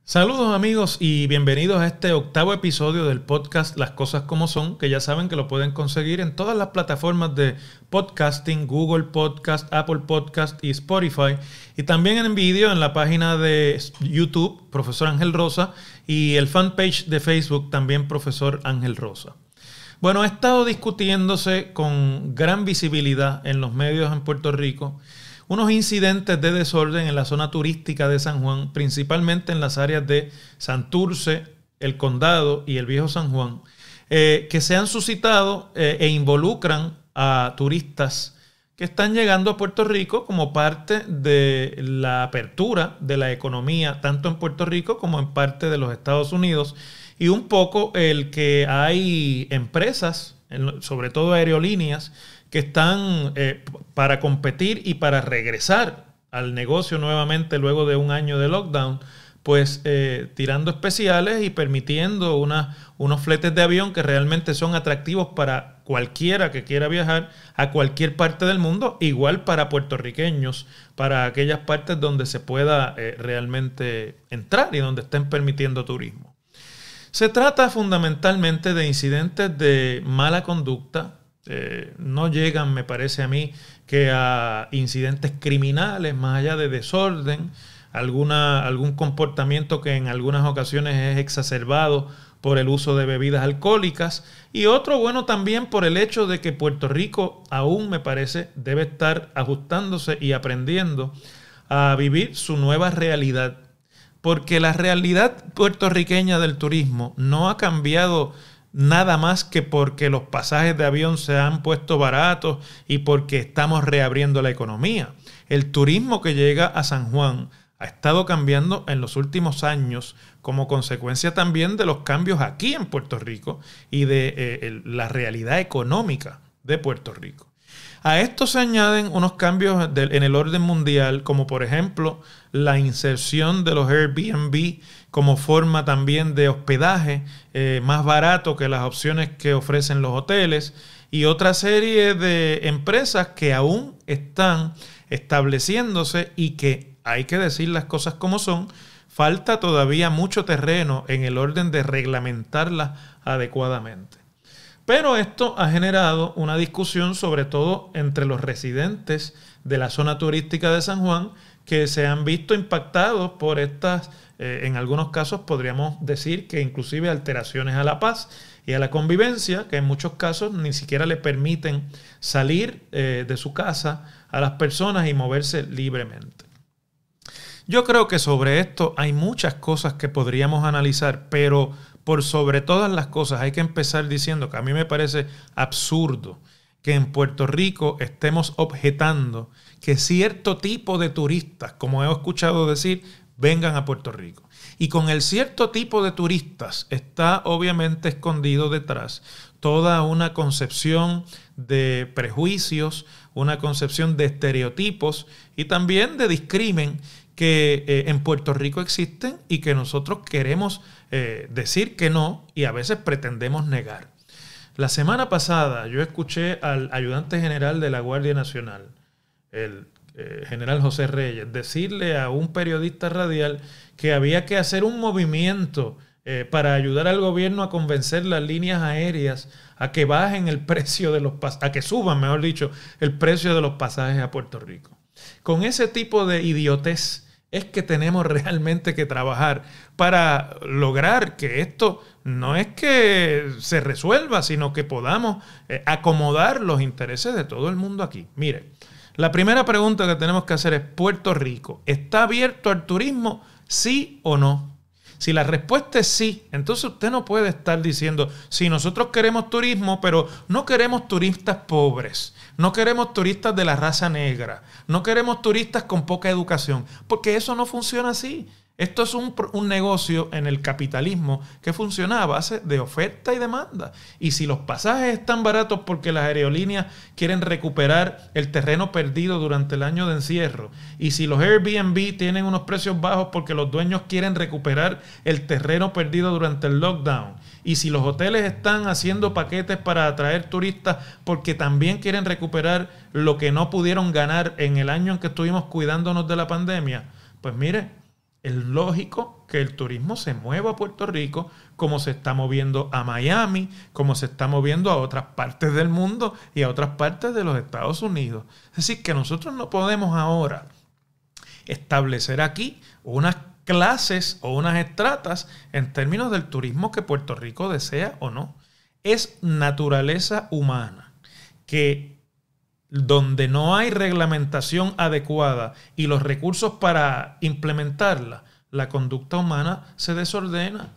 Saludos amigos y bienvenidos a este octavo episodio del podcast Las Cosas Como Son, que ya saben que lo pueden conseguir en todas las plataformas de podcasting, Google Podcast, Apple Podcast y Spotify, y también en vídeo en la página de YouTube, Profesor Ángel Rosa, y el fanpage de Facebook, también Profesor Ángel Rosa. Bueno, ha estado discutiéndose con gran visibilidad en los medios en Puerto Rico unos incidentes de desorden en la zona turística de San Juan, principalmente en las áreas de Santurce, el Condado y el Viejo San Juan, que se han suscitado e involucran a turistas que están llegando a Puerto Rico como parte de la apertura de la economía, tanto en Puerto Rico como en parte de los Estados Unidos, y un poco el que hay empresas, sobre todo aerolíneas, que están para competir y para regresar al negocio nuevamente luego de un año de lockdown, pues tirando especiales y permitiendo unos fletes de avión que realmente son atractivos para cualquiera que quiera viajar a cualquier parte del mundo, igual para puertorriqueños, para aquellas partes donde se pueda realmente entrar y donde estén permitiendo turismo. Se trata fundamentalmente de incidentes de mala conducta. No llegan, me parece a mí, que a incidentes criminales, más allá de desorden, algún comportamiento que en algunas ocasiones es exacerbado por el uso de bebidas alcohólicas, y otro, bueno, también por el hecho de que Puerto Rico aún, me parece, debe estar ajustándose y aprendiendo a vivir su nueva realidad, porque la realidad puertorriqueña del turismo no ha cambiado nada más que porque los pasajes de avión se han puesto baratos y porque estamos reabriendo la economía. El turismo que llega a San Juan ha estado cambiando en los últimos años como consecuencia también de los cambios aquí en Puerto Rico y de la realidad económica de Puerto Rico. A esto se añaden unos cambios en el orden mundial, como por ejemplo la inserción de los Airbnb como forma también de hospedaje más barato que las opciones que ofrecen los hoteles, y otra serie de empresas que aún están estableciéndose y que, hay que decir las cosas como son, falta todavía mucho terreno en el orden de reglamentarlas adecuadamente. Pero esto ha generado una discusión, sobre todo entre los residentes de la zona turística de San Juan, que se han visto impactados por estas, en algunos casos podríamos decir que inclusive alteraciones a la paz y a la convivencia, que en muchos casos ni siquiera le permiten salir de su casa a las personas y moverse libremente. Yo creo que sobre esto hay muchas cosas que podríamos analizar, pero por sobre todas las cosas hay que empezar diciendo que a mí me parece absurdo que en Puerto Rico estemos objetando que cierto tipo de turistas, como he escuchado decir, vengan a Puerto Rico. Y con el cierto tipo de turistas está obviamente escondido detrás toda una concepción de prejuicios, una concepción de estereotipos y también de discrimen que en Puerto Rico existen y que nosotros queremos decir que no y a veces pretendemos negar. La semana pasada yo escuché al ayudante general de la Guardia Nacional, el general José Reyes, decirle a un periodista radial que había que hacer un movimiento para ayudar al gobierno a convencer las líneas aéreas a que bajen el precio de los pasajes, a que suban, mejor dicho, el precio de los pasajes a Puerto Rico. Con ese tipo de idiotez es que tenemos realmente que trabajar para lograr que esto no es que se resuelva, sino que podamos acomodar los intereses de todo el mundo aquí. Mire, la primera pregunta que tenemos que hacer es: ¿Puerto Rico está abierto al turismo, sí o no? Si la respuesta es sí, entonces usted no puede estar diciendo, si nosotros queremos turismo, pero no queremos turistas pobres, no queremos turistas de la raza negra, no queremos turistas con poca educación, porque eso no funciona así. Esto es un negocio en el capitalismo que funciona a base de oferta y demanda. Y si los pasajes están baratos porque las aerolíneas quieren recuperar el terreno perdido durante el año de encierro, y si los Airbnb tienen unos precios bajos porque los dueños quieren recuperar el terreno perdido durante el lockdown, y si los hoteles están haciendo paquetes para atraer turistas porque también quieren recuperar lo que no pudieron ganar en el año en que estuvimos cuidándonos de la pandemia, pues mire, Es lógico que el turismo se mueva a Puerto Rico como se está moviendo a Miami, como se está moviendo a otras partes del mundo y a otras partes de los Estados Unidos. Es decir, que nosotros no podemos ahora establecer aquí unas clases o unas estratas en términos del turismo que Puerto Rico desea o no. Es naturaleza humana que donde no hay reglamentación adecuada y los recursos para implementarla, la conducta humana se desordena.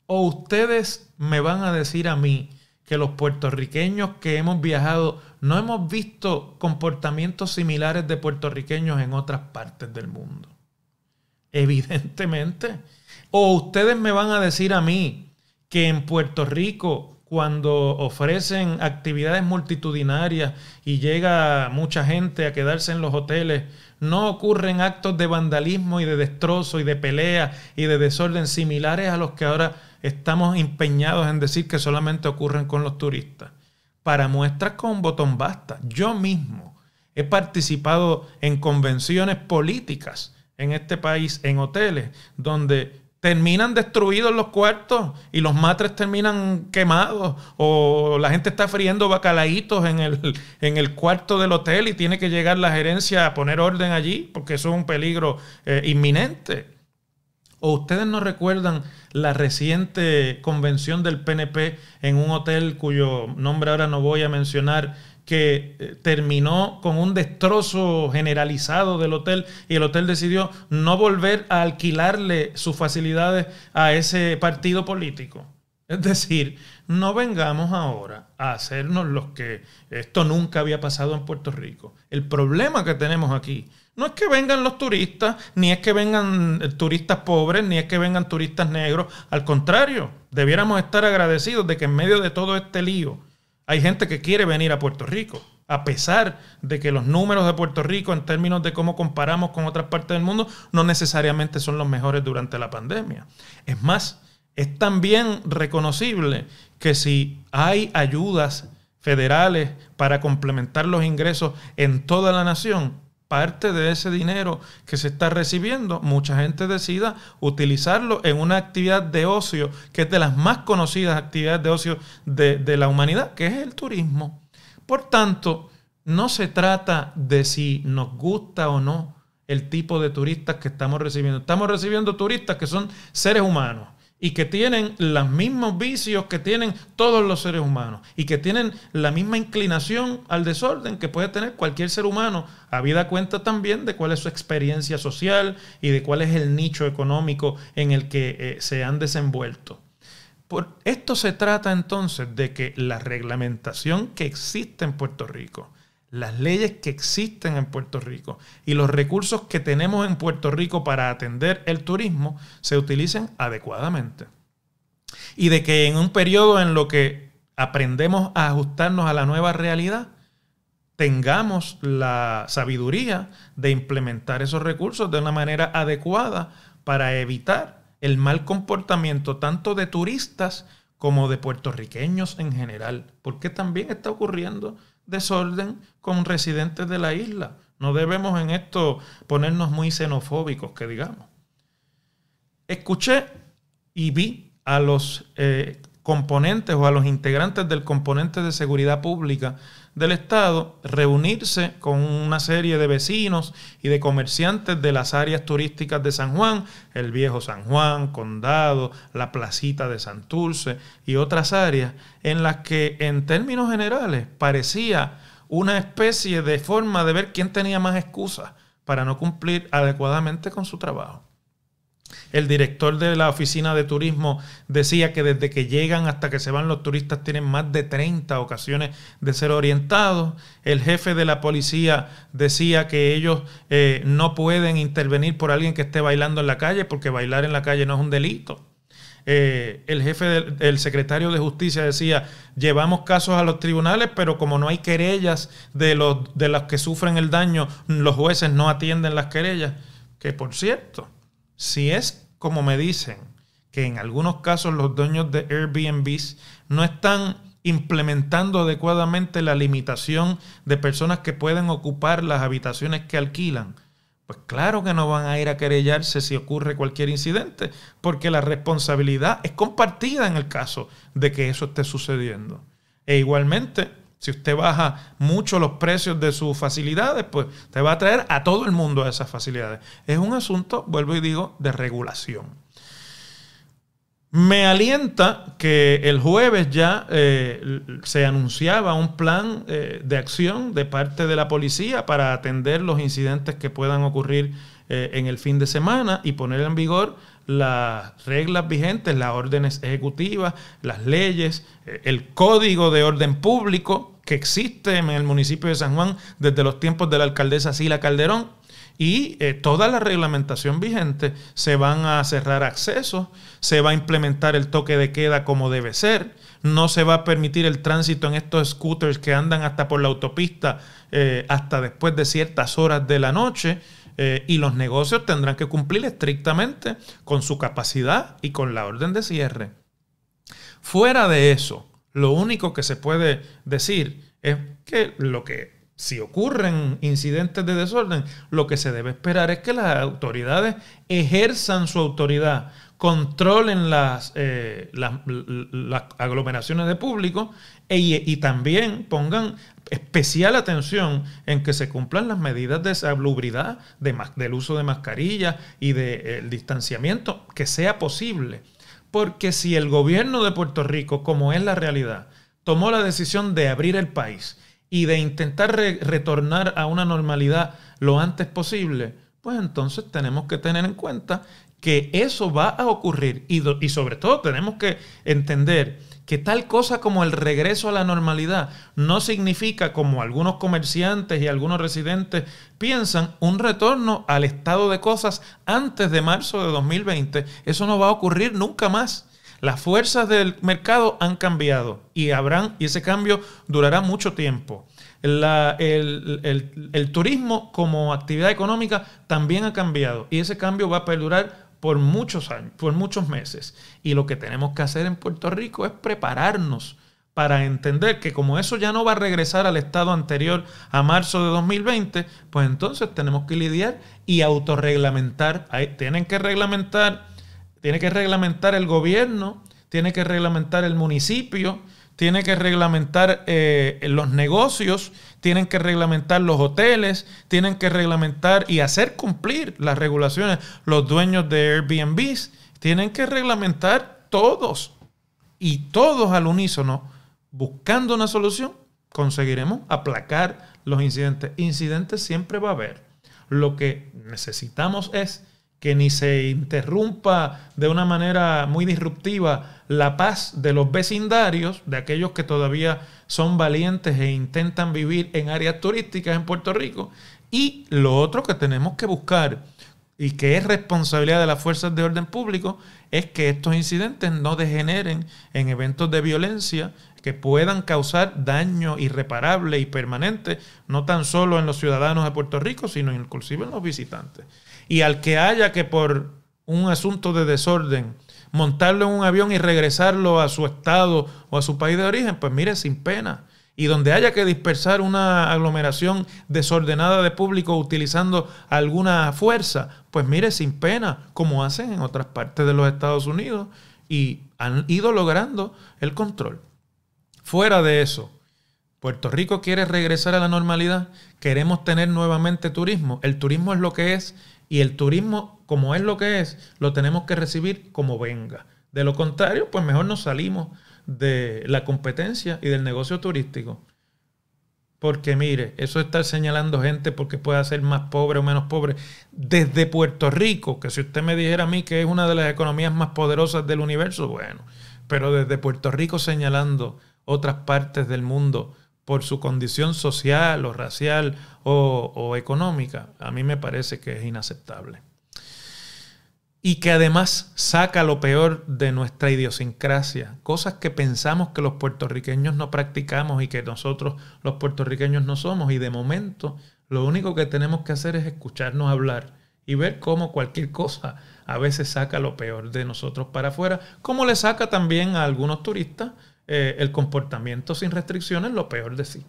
¿O ustedes me van a decir a mí que los puertorriqueños que hemos viajado no hemos visto comportamientos similares de puertorriqueños en otras partes del mundo? Evidentemente. ¿O ustedes me van a decir a mí que en Puerto Rico, cuando ofrecen actividades multitudinarias y llega mucha gente a quedarse en los hoteles, no ocurren actos de vandalismo y de destrozo y de pelea y de desorden similares a los que ahora estamos empeñados en decir que solamente ocurren con los turistas? Para muestras con un botón basta. Yo mismo he participado en convenciones políticas en este país, en hoteles, donde terminan destruidos los cuartos y los matres terminan quemados, o la gente está friendo bacalaitos en el cuarto del hotel y tiene que llegar la gerencia a poner orden allí porque eso es un peligro inminente. ¿O ustedes no recuerdan la reciente convención del PNP en un hotel cuyo nombre ahora no voy a mencionar, que terminó con un destrozo generalizado del hotel y el hotel decidió no volver a alquilarle sus facilidades a ese partido político? Es decir, no vengamos ahora a hacernos los que esto nunca había pasado en Puerto Rico. El problema que tenemos aquí no es que vengan los turistas, ni es que vengan turistas pobres, ni es que vengan turistas negros. Al contrario, debiéramos estar agradecidos de que en medio de todo este lío hay gente que quiere venir a Puerto Rico, a pesar de que los números de Puerto Rico en términos de cómo comparamos con otras partes del mundo no necesariamente son los mejores durante la pandemia. Es más, es también reconocible que si hay ayudas federales para complementar los ingresos en toda la nación, parte de ese dinero que se está recibiendo, mucha gente decida utilizarlo en una actividad de ocio que es de las más conocidas actividades de ocio de la humanidad, que es el turismo. Por tanto, no se trata de si nos gusta o no el tipo de turistas que estamos recibiendo. Estamos recibiendo turistas que son seres humanos y que tienen los mismos vicios que tienen todos los seres humanos y que tienen la misma inclinación al desorden que puede tener cualquier ser humano, habida cuenta también de cuál es su experiencia social y de cuál es el nicho económico en el que se han desenvuelto. Por esto se trata entonces de que la reglamentación que existe en Puerto Rico, las leyes que existen en Puerto Rico y los recursos que tenemos en Puerto Rico para atender el turismo se utilicen adecuadamente. Y de que en un periodo en lo que aprendemos a ajustarnos a la nueva realidad, tengamos la sabiduría de implementar esos recursos de una manera adecuada para evitar el mal comportamiento tanto de turistas como de puertorriqueños en general, porque también está ocurriendo desorden con residentes de la isla. No debemos en esto ponernos muy xenofóbicos, que digamos. Escuché y vi a los componentes o a los integrantes del componente de seguridad pública del Estado reunirse con una serie de vecinos y de comerciantes de las áreas turísticas de San Juan, el Viejo San Juan, Condado, la Placita de Santurce y otras áreas en las que en términos generales parecía una especie de forma de ver quién tenía más excusas para no cumplir adecuadamente con su trabajo. El director de la oficina de turismo decía que desde que llegan hasta que se van los turistas tienen más de 30 ocasiones de ser orientados. El jefe de la policía decía que ellos no pueden intervenir por alguien que esté bailando en la calle porque bailar en la calle no es un delito. El secretario de Justicia decía, llevamos casos a los tribunales, pero como no hay querellas de los que sufren el daño, los jueces no atienden las querellas. Que por cierto, si es como me dicen, que en algunos casos los dueños de Airbnbs no están implementando adecuadamente la limitación de personas que pueden ocupar las habitaciones que alquilan, Pues claro que no van a ir a querellarse si ocurre cualquier incidente, porque la responsabilidad es compartida en el caso de que eso esté sucediendo. E igualmente, si usted baja mucho los precios de sus facilidades, pues te va a traer a todo el mundo a esas facilidades. Es un asunto, vuelvo y digo, de regulación. Me alienta que el jueves ya se anunciaba un plan de acción de parte de la policía para atender los incidentes que puedan ocurrir en el fin de semana y poner en vigor las reglas vigentes, las órdenes ejecutivas, las leyes, el código de orden público que existe en el municipio de San Juan desde los tiempos de la alcaldesa Sila Calderón. Y toda la reglamentación vigente, se van a cerrar accesos, se va a implementar el toque de queda como debe ser, no se va a permitir el tránsito en estos scooters que andan hasta por la autopista hasta después de ciertas horas de la noche, y los negocios tendrán que cumplir estrictamente con su capacidad y con la orden de cierre. Fuera de eso, lo único que se puede decir es que si ocurren incidentes de desorden, lo que se debe esperar es que las autoridades ejerzan su autoridad, controlen las aglomeraciones de público y también pongan especial atención en que se cumplan las medidas de salubridad, del uso de mascarillas y del distanciamiento, que sea posible. Porque si el gobierno de Puerto Rico, como es la realidad, tomó la decisión de abrir el país y de intentar retornar a una normalidad lo antes posible, pues entonces tenemos que tener en cuenta que eso va a ocurrir y sobre todo tenemos que entender que tal cosa como el regreso a la normalidad no significa, como algunos comerciantes y algunos residentes piensan, un retorno al estado de cosas antes de marzo de 2020. Eso no va a ocurrir nunca más. Las fuerzas del mercado han cambiado y ese cambio durará mucho tiempo. El turismo como actividad económica también ha cambiado y ese cambio va a perdurar por muchos años, por muchos meses. Y lo que tenemos que hacer en Puerto Rico es prepararnos para entender que como eso ya no va a regresar al estado anterior a marzo de 2020, pues entonces tenemos que lidiar y autorreglamentar. Tiene que reglamentar el gobierno, tiene que reglamentar el municipio, tiene que reglamentar los negocios, tienen que reglamentar los hoteles, tienen que reglamentar y hacer cumplir las regulaciones los dueños de Airbnbs, tienen que reglamentar todos. Y todos al unísono, buscando una solución, conseguiremos aplacar los incidentes. Incidentes siempre va a haber. Lo que necesitamos es que ni se interrumpa de una manera muy disruptiva la paz de los vecindarios, de aquellos que todavía son valientes e intentan vivir en áreas turísticas en Puerto Rico. Y lo otro que tenemos que buscar, y que es responsabilidad de las fuerzas de orden público, es que estos incidentes no degeneren en eventos de violencia que puedan causar daño irreparable y permanente, no tan solo en los ciudadanos de Puerto Rico, sino inclusive en los visitantes. Y al que haya que por un asunto de desorden montarlo en un avión y regresarlo a su estado o a su país de origen, pues mire, sin pena. Y donde haya que dispersar una aglomeración desordenada de público utilizando alguna fuerza, pues mire, sin pena, como hacen en otras partes de los Estados Unidos y han ido logrando el control. Fuera de eso, Puerto Rico quiere regresar a la normalidad, queremos tener nuevamente turismo. El turismo es lo que es y el turismo, como es lo que es, lo tenemos que recibir como venga. De lo contrario, pues mejor nos salimos de la competencia y del negocio turístico. Porque mire, eso de estar señalando gente porque pueda ser más pobre o menos pobre, desde Puerto Rico, que si usted me dijera a mí que es una de las economías más poderosas del universo, bueno, pero desde Puerto Rico señalando otras partes del mundo por su condición social o racial o económica, a mí me parece que es inaceptable. Y que además saca lo peor de nuestra idiosincrasia, cosas que pensamos que los puertorriqueños no practicamos y que nosotros los puertorriqueños no somos. Y de momento lo único que tenemos que hacer es escucharnos hablar y ver cómo cualquier cosa a veces saca lo peor de nosotros para afuera, como le saca también a algunos turistas el comportamiento sin restricciones lo peor de sí.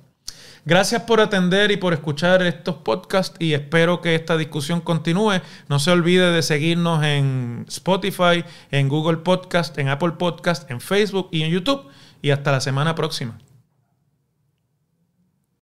Gracias por atender y por escuchar estos podcasts y espero que esta discusión continúe. No se olvide de seguirnos en Spotify, en Google Podcast, en Apple Podcast, en Facebook y en YouTube. Y hasta la semana próxima.